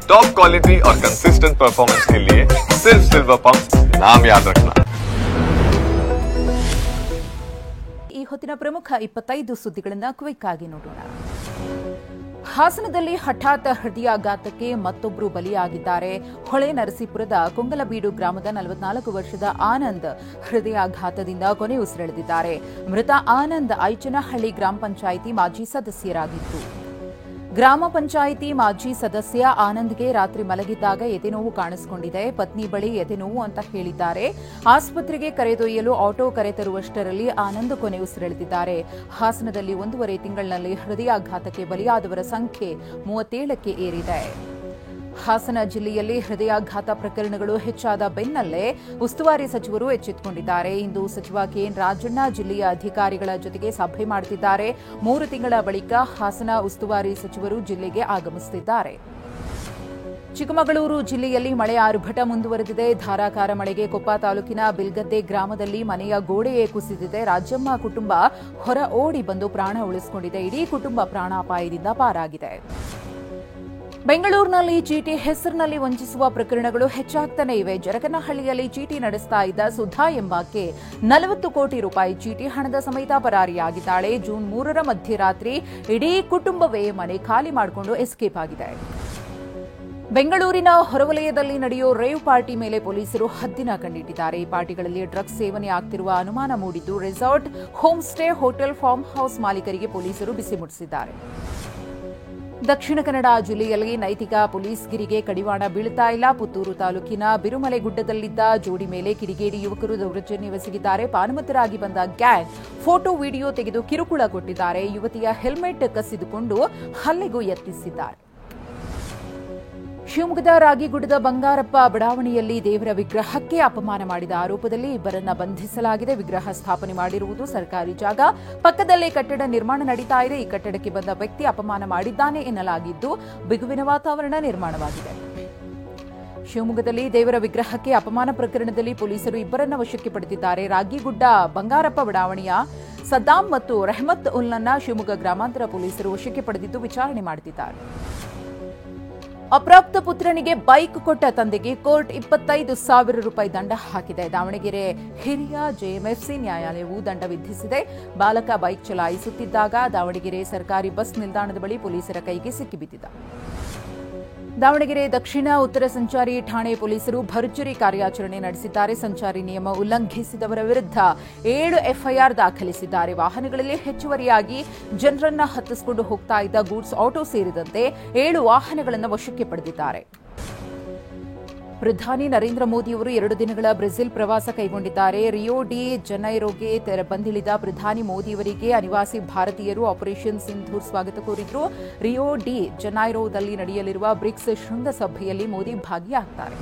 Top quality और consistent performance के लिए सिर्फ सिल्वर पंप नाम याद रखना। ಈ ಹೊತ್ತಿನ ಪ್ರಮುಖ 25 ಸುದ್ದಿಗಳನ್ನು ಕ್ವಿಕ್ ಆಗಿ ನೋಡೋಣ. ಹಾಸನದಲ್ಲಿ ಹಠಾತ್ ಹೃದಯಾಘಾತಕ್ಕೆ ಮತ್ತೊಬ್ಬರು ಬಲಿಯಾಗಿದ್ದಾರೆ. ಹೊಳೆ ನರಸೀಪುರದ ಕೊಂಗಲಬೀಡು ಗ್ರಾಮದ 44 ವರ್ಷದ ಆನಂದ್ ಹೃದಯಾಘಾತದಿಂದ ಕೊನೆಯುಸಿರೆಳೆದಿದ್ದಾರೆ. ಮೃತ ಆನಂದ್ ಐಚನಹಳ್ಳಿ ಗ್ರಾಮ ಪಂಚಾಯಿತಿ ಮಾಜಿ ಸದಸ್ಯರಾಗಿದ್ದು, ಗ್ರಾಮ ಪಂಚಾಯಿತಿ ಮಾಜಿ ಸದಸ್ಯ ಆನಂದ್ಗೆ ರಾತ್ರಿ ಮಲಗಿದ್ದಾಗ ಎದೆನೋವು ಕಾಣಿಸಿಕೊಂಡಿದೆ. ಪತ್ನಿ ಬಳಿ ಎದೆನೋವು ಅಂತ ಹೇಳಿದ್ದಾರೆ. ಆಸ್ಪತ್ರೆಗೆ ಕರೆದೊಯ್ಯಲು ಆಟೋ ಕರೆತರುವಷ್ಟರಲ್ಲಿ ಆನಂದ್ ಕೊನೆಯುಸಿರೆಳೆದಿದ್ದಾರೆ. ಹಾಸನದಲ್ಲಿ 1.5 ತಿಂಗಳಿನಲ್ಲಿ ಹೃದಯಾಘಾತಕ್ಕೆ ಬಲಿಯಾದವರ ಸಂಖ್ಯೆ 37ಕ್ಕೆ ಏರಿದೆ. ಹಾಸನ ಜಿಲ್ಲೆಯಲ್ಲಿ ಹೃದಯಾಘಾತ ಪ್ರಕರಣಗಳು ಹೆಚ್ಚಾದ ಬೆನ್ನಲ್ಲೇ ಉಸ್ತುವಾರಿ ಸಚಿವರು ಎಚ್ಚೆತ್ತುಕೊಂಡಿದ್ದಾರೆ. ಇಂದು ಸಚಿವ ಕೆಎನ್ ರಾಜಣ್ಣ ಜಿಲ್ಲೆಯ ಅಧಿಕಾರಿಗಳ ಜೊತೆಗೆ ಸಭೆ ಮಾಡುತ್ತಿದ್ದಾರೆ. 3 ತಿಂಗಳ ಬಳಿಕ ಹಾಸನ ಉಸ್ತುವಾರಿ ಸಚಿವರು ಜಿಲ್ಲೆಗೆ ಆಗಮಿಸುತ್ತಿದ್ದಾರೆ. ಚಿಕ್ಕಮಗಳೂರು ಜಿಲ್ಲೆಯಲ್ಲಿ ಮಳೆ ಆರ್ಭಟ ಮುಂದುವರೆದಿದೆ. ಧಾರಾಕಾರ ಮಳೆಗೆ ಕೊಪ್ಪ ತಾಲೂಕಿನ ಬಿಲ್ಗದ್ದೆ ಗ್ರಾಮದಲ್ಲಿ ಮನೆಯ ಗೋಡೆಯೇ ಕುಸಿದಿದೆ. ರಾಜಮ್ಮ ಕುಟುಂಬ ಹೊರ ಓಡಿ ಬಂದು ಪ್ರಾಣ ಉಳಿಸಿಕೊಂಡಿದೆ. ಇಡೀ ಕುಟುಂಬ ಪ್ರಾಣಾಪಾಯದಿಂದ ಪಾರಾಗಿದೆ. ಬೆಂಗಳೂರಿನಲ್ಲಿ ಚೀಟಿ ಹೆಸರಿನಲ್ಲಿ ವಂಚಿಸುವ ಪ್ರಕರಣಗಳು ಹೆಚ್ಚಾಗ್ತಾನೆ ಇವೆ. ಜರಕನಹಳ್ಳಿಯಲ್ಲಿ ಚೀಟಿ ನಡೆಸ್ತಾ ಇದ್ದ ಸುಧಾ ಎಂಬಾಕೆ 40 ಕೋಟಿ ರೂಪಾಯಿ ಚೀಟಿ ಹಣದ ಸಮೇತ ಪರಾರಿಯಾಗಿದ್ದಾಳೆ. ಜೂನ್ 3ರ ಮಧ್ಯರಾತ್ರಿ ಇಡೀ ಕುಟುಂಬವೇ ಮನೆ ಖಾಲಿ ಮಾಡಿಕೊಂಡು ಎಸ್ಕೇಪ್ ಆಗಿದೆ. ಬೆಂಗಳೂರಿನ ಹೊರವಲಯದಲ್ಲಿ ನಡೆಯೋ ರೇವ್ ಪಾರ್ಟಿ ಮೇಲೆ ಪೊಲೀಸರು ಹದ್ದಿನ ಕಂಡಿಟ್ಟಿದ್ದಾರೆ. ಈ ಪಾರ್ಟಿಗಳಲ್ಲಿ ಡ್ರಗ್ಸ್ ಸೇವನೆ ಆಗ್ತಿರುವ ಅನುಮಾನ ಮೂಡಿದ್ದು, resort, home stay, hotel, farm house ಮಾಲೀಕರಿಗೆ ಪೊಲೀಸರು ಬಿಸಿ ಮುಟ್ಟಿಸಿದ್ದಾರೆ. ದಕ್ಷಿಣ ಕನ್ನಡ ಜಿಲ್ಲೆಯಲ್ಲಿ ನೈತಿಕ ಪೊಲೀಸ್ಗಿರಿಗೆ ಕಡಿವಾಣ ಬೀಳುತ್ತಾ ಇಲ್ಲ. ಪುತ್ತೂರು ತಾಲೂಕಿನ ಬಿರುಮಲೆಗುಡ್ಡದಲ್ಲಿದ್ದ ಜೋಡಿ ಮೇಲೆ ಕಿಡಿಗೇಡಿ ಯುವಕರು ದೌರ್ಜನ್ಯವೆಸಗಿದ್ದಾರೆ. ಪಾನಮತ್ತರಾಗಿ ಬಂದ ಗ್ಯಾಂಗ್ ಫೋಟೋ ವಿಡಿಯೋ ತೆಗೆದು ಕಿರುಕುಳ ಕೊಟ್ಟಿದ್ದಾರೆ. ಯುವತಿಯ ಹೆಲ್ಮೆಟ್ ಕಸಿದುಕೊಂಡು ಹಲ್ಲೆಗೂ ಯತ್ನಿಸಿದ್ದಾರೆ. ಶಿವಮೊಗ್ಗದ ರಾಗಿಗುಡ್ಡದ ಬಂಗಾರಪ್ಪ ಬಡಾವಣೆಯಲ್ಲಿ ದೇವರ ವಿಗ್ರಹಕ್ಕೆ ಅಪಮಾನ ಮಾಡಿದ ಆರೋಪದಲ್ಲಿ ಇಬ್ಬರನ್ನ ಬಂಧಿಸಲಾಗಿದೆ. ವಿಗ್ರಹ ಸ್ಥಾಪನೆ ಮಾಡಿರುವುದು ಸರ್ಕಾರಿ ಜಾಗ, ಪಕ್ಕದಲ್ಲೇ ಕಟ್ಟಡ ನಿರ್ಮಾಣ ನಡೀತಾ ಇದೆ. ಈ ಕಟ್ಟಡಕ್ಕೆ ಬಂದ ವ್ಯಕ್ತಿ ಅಪಮಾನ ಮಾಡಿದ್ದಾನೆ ಎನ್ನಲಾಗಿದ್ದು, ಬಿಗುವಿನ ವಾತಾವರಣ ನಿರ್ಮಾಣವಾಗಿದೆ. ಶಿವಮೊಗ್ಗದಲ್ಲಿ ದೇವರ ವಿಗ್ರಹಕ್ಕೆ ಅಪಮಾನ ಪ್ರಕರಣದಲ್ಲಿ ಪೊಲೀಸರು ಇಬ್ಬರನ್ನ ವಶಕ್ಕೆ ಪಡೆದಿದ್ದಾರೆ. ರಾಗಿಗುಡ್ಡ ಬಂಗಾರಪ್ಪ ಬಡಾವಣೆಯ ಸದ್ದಾಂ ಮತ್ತು ರೆಹಮತ್ ಉಲ್ನನ್ನ ಶಿವಮೊಗ್ಗ ಗ್ರಾಮಾಂತರ ಪೊಲೀಸರು ವಶಕ್ಕೆ ಪಡೆದಿದ್ದು ವಿಚಾರಣೆ ಮಾಡುತ್ತಿದ್ದಾರೆ. ಅಪ್ರಾಪ್ತ ಪುತ್ರನಿಗೆ ಬೈಕ್ ಕೊಟ್ಟ ತಂದೆಗೆ ಕೋರ್ಟ್ 25,000 ರೂಪಾಯಿ ದಂಡ ಹಾಕಿದೆ. ದಾವಣಗೆರೆ ಹಿರಿಯ ಜೆಎಂಎಫ್ಸಿ ನ್ಯಾಯಾಲಯವು ದಂಡ ವಿಧಿಸಿದೆ. ಬಾಲಕ ಬೈಕ್ ಚಲಾಯಿಸುತ್ತಿದ್ದಾಗ ದಾವಣಗೆರೆ ಸರ್ಕಾರಿ ಬಸ್ ನಿಲ್ದಾಣದ ಬಳಿ ಪೊಲೀಸರ ಕೈಗೆ ಸಿಕ್ಕಿಬಿದ್ದಿದ್ದ. ದಾವಣಗೆರೆ ದಕ್ಷಿಣ ಉತ್ತರ ಸಂಚಾರಿ ಠಾಣೆ ಪೊಲೀಸರು ಭರ್ಜರಿ ಕಾರ್ಯಾಚರಣೆ ನಡೆಸಿದ್ದಾರೆ. ಸಂಚಾರಿ ನಿಯಮ ಉಲ್ಲಂಘಿಸಿದವರ ವಿರುದ್ಧ 7 ಎಫ್ಐಆರ್ ದಾಖಲಿಸಿದ್ದಾರೆ. ವಾಹನಗಳಲ್ಲಿ ಹೆಚ್ಚುವರಿಯಾಗಿ ಜನರನ್ನ ಹತ್ತಿಸಿಕೊಂಡು ಹೋಗ್ತಾ ಇದ್ದ ಗೂಡ್ಸ್ ಆಟೋ ಸೇರಿದಂತೆ 7 ವಾಹನಗಳನ್ನು ವಶಕ್ಕೆ ಪಡೆದಿದ್ದಾರೆ. ಪ್ರಧಾನಿ ನರೇಂದ್ರ ಮೋದಿಯವರು 2 ದಿನಗಳ ಬ್ರೆಜಿಲ್ ಪ್ರವಾಸ ಕೈಗೊಂಡಿದ್ದಾರೆ. ರಿಯೋ ಡಿ ಜನೈರೋಗೆ ಬಂದಿಳಿದ ಪ್ರಧಾನಿ ಮೋದಿಯವರಿಗೆ ಅನಿವಾಸಿ ಭಾರತೀಯರು ಆಪರೇಷನ್ ಸಿಂಧೂರ್ ಸ್ವಾಗತ ಕೋರಿದ್ರು. ರಿಯೋ ಡಿ ಜನೈರೋದಲ್ಲಿ ನಡೆಯಲಿರುವ ಬ್ರಿಕ್ಸ್ ಶೃಂಗಸಭೆಯಲ್ಲಿ ಮೋದಿ ಭಾಗಿಯಾಗುತ್ತಾರೆ.